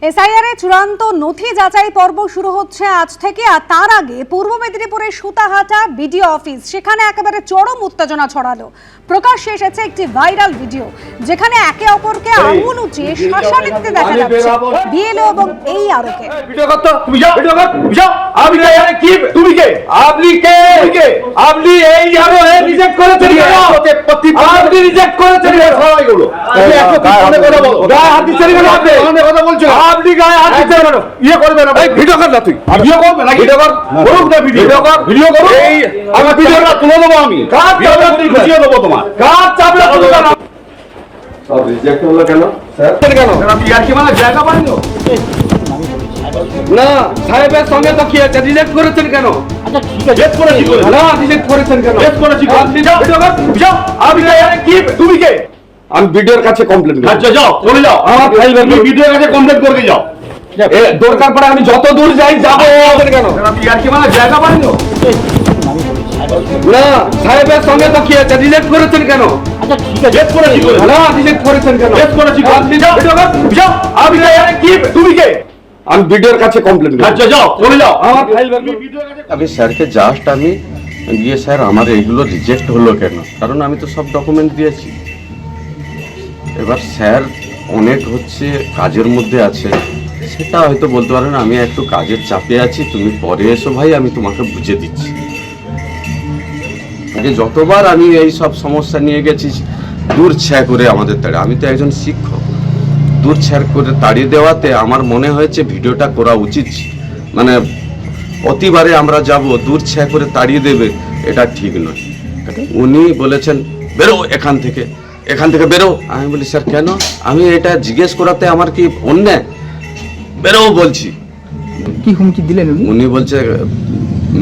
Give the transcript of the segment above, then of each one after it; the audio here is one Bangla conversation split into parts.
এসআইআর এর চূড়ান্ত নথি যাচাই পর্ব শুরু হচ্ছে আজ থেকে। আর তার আগে পূর্ব মেদিনীপুরের সুতাহাটা বিডিও অফিস, সেখানে একেবারে চরম উত্তেজনা ছড়ালো। প্রকাশ্যে এসেছে একটি ভাইরাল ভিডিও, যেখানে একে অপরকে আঙুল উঁচিয়ে শাসা লিখতে দেখা যাচ্ছে বিএলও এবং এই আরোকে। আপনি গায়ে হাত দিতে পারো, ইয়ে করবে না, ভিডিও কর না, তুই ভিডিও করবে না, ভিডিও কর, করুক না, ভিডিও কর, ভিডিও করো, এই আমার ভিডিওটা তুলে দেবো, আমি কাজ চাপড়া বুঝিয়ে দেবো, তোমার কাজ চাপড়া তুলে দেবো। সব রিজেক্ট হলো কেন স্যার? কেন আপনি আর কি মানে জায়গা পাননি না? সাহেবের সঙ্গে তো কি আছে, রিজেক্ট করেছেন কেন? আচ্ছা ঠিক আছে, রিজেক্ট করেছি না, রিজেক্ট করেছেন কেন? রিজেক্ট করেছি, আপনি যাও ভিডিও কর, যাও। আপনি কি, তুমি কে? আমি ভিডিওর কাছে কমপ্লেইন করব। আচ্ছা যাও, চলে যাও, আমার ফাইল তুমি ভিডিওর কাছে কমপ্লেইন করতে যাও। এ দরকার পড়ে আমি যত দূর যাই যাব। কেন আপনি আর কি মানে জায়গা পাননি না? সাহেবের সঙ্গে তো কি আছে, রিজেক্ট করেছেন কেন? আচ্ছা ঠিক আছে, রিজেক্ট করেছি না, রিজেক্ট করেছেন কেন? রিজেক্ট করেছি, আপনি যাও ভিডিও কর, যাও। আপনি কি, তুমি কে? আমি ভিডিওর কাছে কমপ্লেইন করব। আচ্ছা যাও, চলে যাও, আমার ফাইল ভিডিওর কাছে। আমি স্যারকে জাস্ট আমি গিয়ে, স্যার আমার এইগুলো রিজেক্ট হলো কেন? কারণ আমি তো সব ডকুমেন্ট দিয়েছি। এবার স্যার অনেক হচ্ছে কাজের মধ্যে আছে, সেটা হয়তো বলতে পারেন আমি একটু কাজের চাপে আছি, তুমি পরে এসো ভাই, আমি তোমাকে বুঝিয়ে দিচ্ছি। আগে যতবার আমি এই সব সমস্যা নিয়ে গেছি, দূর ছ্যা করে আমাদের তাড়িয়ে, আমি তো একজন শিক্ষক, দূর ছ্যা করে তাড়িয়ে দেওয়াতে আমার মনে হয়েছে ভিডিওটা করা উচিত। মানে প্রতিবারে আমরা যাব, দূর ছ্যা করে তাড়িয়ে দেবে, এটা ঠিক নয়। উনি বলেছেন বেরো এখান থেকে, এখান থেকে বেরো। আমি বলি স্যার কেন? আমি এটা জিজ্ঞেস করাতে আমার কি অন্যায়? বেরো বলছি। কি হুমকি দিলেন উনি? উনি বলছে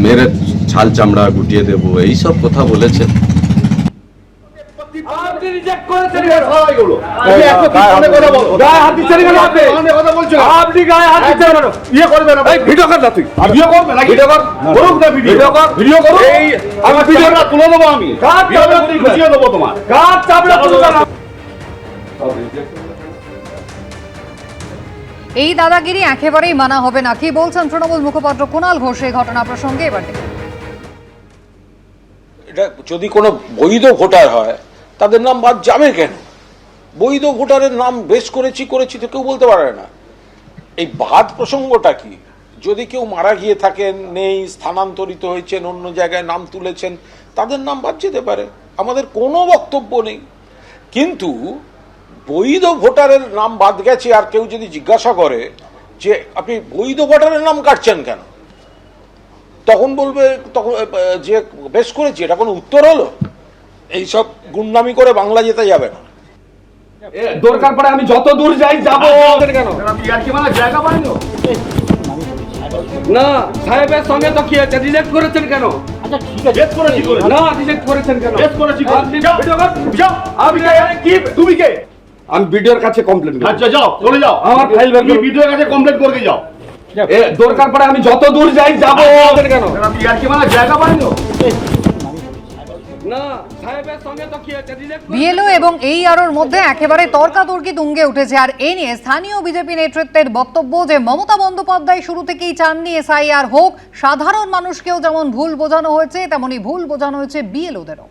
মেরে ছাল চামড়া গুটিয়ে দেবো, এইসব কথা বলেছেন। আপনি রিজেক্ট করেছেন এর হয় গুলো, আপনি একটু ফোনে কথা বলো, গায়ে হাত দিচ্ছেন কেন? আপনি ফোনে কথা বলছেন, আপনি গায়ে হাত দিচ্ছেন কেন? ইয়ে করবে না, এই ভিডিও কর না, তুই ভিডিও করবে না, ভিডিও কর, করুক না, ভিডিও কর, ভিডিও করো, এই আমার ভিডিওটা তুলে দেবো, আমি কাজ চাপড়া বুঝিয়ে দেবো, তোমার কাজ চাপড়া তুলে দেবো। সব রিজেক্ট। এই দাদাগিরি একেবারেই মানা হবে না, কি বলছেন তৃণমূল মুখপাত্র কুণাল ঘোষ এই ঘটনা প্রসঙ্গে? এবার দেখুন। এটা যদি কোনো বৈধ ভোটার হয়, তাদের নাম বাদ যাবে কেন? বৈধ ভোটারের নাম বেশ করেছি তো কেউ বলতে পারে না। এই বাদ প্রসঙ্গটা কি? যদি কেউ মারা গিয়ে থাকেন, নেই, স্থানান্তরিত হয়েছেন, অন্য জায়গায় নাম তুলেছেন, তাদের নাম বাদ যেতে পারে, আমাদের কোনো বক্তব্য নেই। কিন্তু বৈধ ভোটারের নাম বাদ গেছে, আর কেউ যদি জিজ্ঞাসা করে যে আপনি বৈধ ভোটারের নাম কাটছেন কেন, তখন বলবে তখন যে বেশ করেছি, এটা কোনো উত্তর হলো? এইসব গুন্ডামি করে বাংলা যেতে যাবে না। দরকার পড়ে আমি যত দূর যাই যাব। কেন আপনি আর কি মানে জায়গা পাননি না? সাহেবের সঙ্গে তো কি আছে, রিজেক্ট করেছেন কেন? আচ্ছা ঠিক আছে, রিজেক্ট করেছি না, রিজেক্ট করেছেন কেন? রিজেক্ট করেছি, আপনি যাও ভিডিও কর, যাও। আপনি কি, তুমি কে? আমি ভিডিওর কাছে কমপ্লেইন করব। আচ্ছা যাও, চলে যাও, আমার ফাইল তুমি ভিডিওর কাছে কমপ্লেইন করতে যাও। এ দরকার পড়ে আমি যত দূর যাই যাব। কেন আপনি আর কি মানে জায়গা পাননি না? সাহেবের সঙ্গে তো কি আছে, রিজেক্ট। বিএলও এবং এই আরোর মধ্যে একেবারে তর্কাতর্কি তুঙ্গে উঠেছে। আর এই নিয়ে স্থানীয় বিজেপি নেতৃত্বের বক্তব্য যে মমতা বন্দ্যোপাধ্যায় শুরু থেকেই চাননি এসআইআর হোক, সাধারণ মানুষকেও যেমন ভুল বোঝানো হয়েছে, তেমনি ভুল বোঝানো হয়েছে বিএলওদেরও।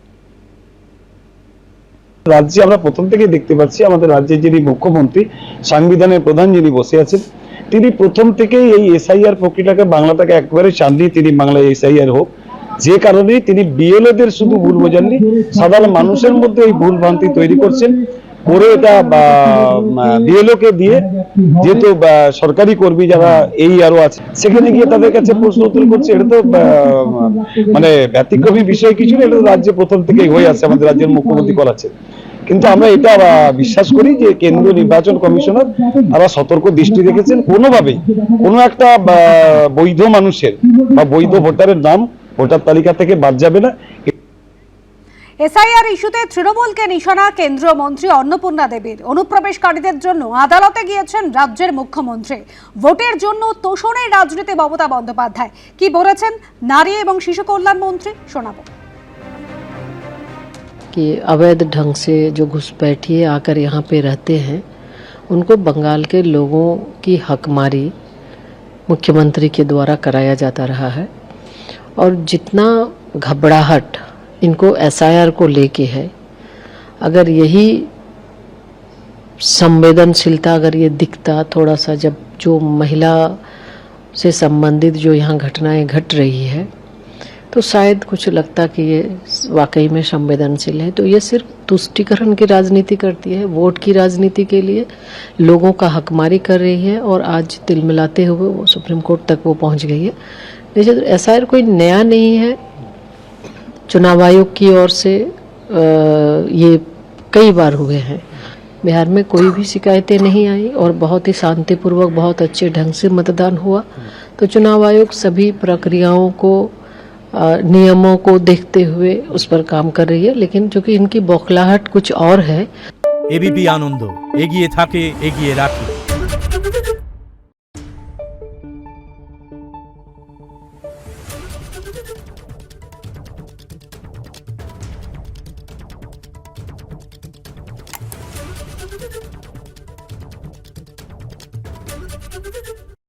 রাজ্যে আমরা প্রথম থেকে দেখতে পাচ্ছি আমাদের রাজ্যের যিনি মুখ্যমন্ত্রী, সাংবিধানের প্রধান যিনি বসে আছেন, তিনি প্রথম থেকেই এই এসআইআর প্রক্রিয়াটাকে, বাংলাটাকে একবারে চাননি তিনি বাংলায় এসআইআর হোক। যে কারণে তিনি বিএলওদের শুধু ভুল বোঝাননি, সাধারণ মানুষের মধ্যে এই ভুল ভ্রান্তি তৈরি করছেন, করে এটা বিএলওকে দিয়ে, যেহেতু সরকারি কর্মী যারা এই আরো আছে, সেখানে গিয়ে তাদের কাছে প্রশ্ন উত্তর করছে। এটা তো মানে ব্যতিক্রমী বিষয় কিছু না, এটা রাজ্যে প্রথম থেকেই হয়ে আসছে, আমাদের রাজ্যের মুখ্যমন্ত্রী করাচ্ছে। কিন্তু আমরা এটা বিশ্বাস করি যে কেন্দ্রীয় নির্বাচন কমিশনার তারা সতর্ক দৃষ্টি রেখেছেন, কোনোভাবেই কোনো একটা বৈধ মানুষের বা বৈধ ভোটারের নাম ভোটার তালিকা থেকে বাদ যাবে না। এসআইআর ইস্যুতে তৃণমূলকে নিশানা কেন্দ্রীয় মন্ত্রী অন্নপূর্ণা দেবীর। অনুপ্রবেশকারীদের জন্য আদালতে গিয়েছেন রাজ্যের মুখ্যমন্ত্রী। ভোটের জন্য তোষণের রাজনীতি মমতা বন্দ্যোপাধ্যায়। কি বলেছেন নারী এবং শিশু কল্যাণ মন্ত্রী, শোনাবো। कि अवैध ढंग से जो घुसपैठिए आकर यहाँ पे रहते हैं उनको बंगाल के लोगों की हकमारी मुख्यमंत्री के द्वारा कराया जाता रहा है। और जितना घबराहट इनको एसआईआर को लेके है, अगर यही संवेदनशीलता अगर ये दिखता थोड़ा सा, जब जो महिला से संबंधित जो यहाँ घटनाएं घट रही है, तो शायद कुछ लगता कि ये वाकई में संवेदनशील है। तो ये सिर्फ तुष्टीकरण की राजनीति करती है, वोट की राजनीति के लिए लोगों का हकमारी कर रही है, और आज तिलमिलाते हुए वो सुप्रीम कोर्ट तक वो पहुंच गई है। लेकिन एसआईआर कोई नया नहीं है, चुनाव आयोग की ओर से ये कई बार हुए हैं। बिहार में कोई भी शिकायतें नहीं आई और बहुत ही शांतिपूर्वक, बहुत अच्छे ढंग से मतदान हुआ। तो चुनाव आयोग सभी प्रक्रियाओं को, नियमों को देखते हुए उस पर काम कर रही है, लेकिन चूंकि इनकी बौखलाहट कुछ और है। एबीपी आनंद एगिए थाके एगिए राखे।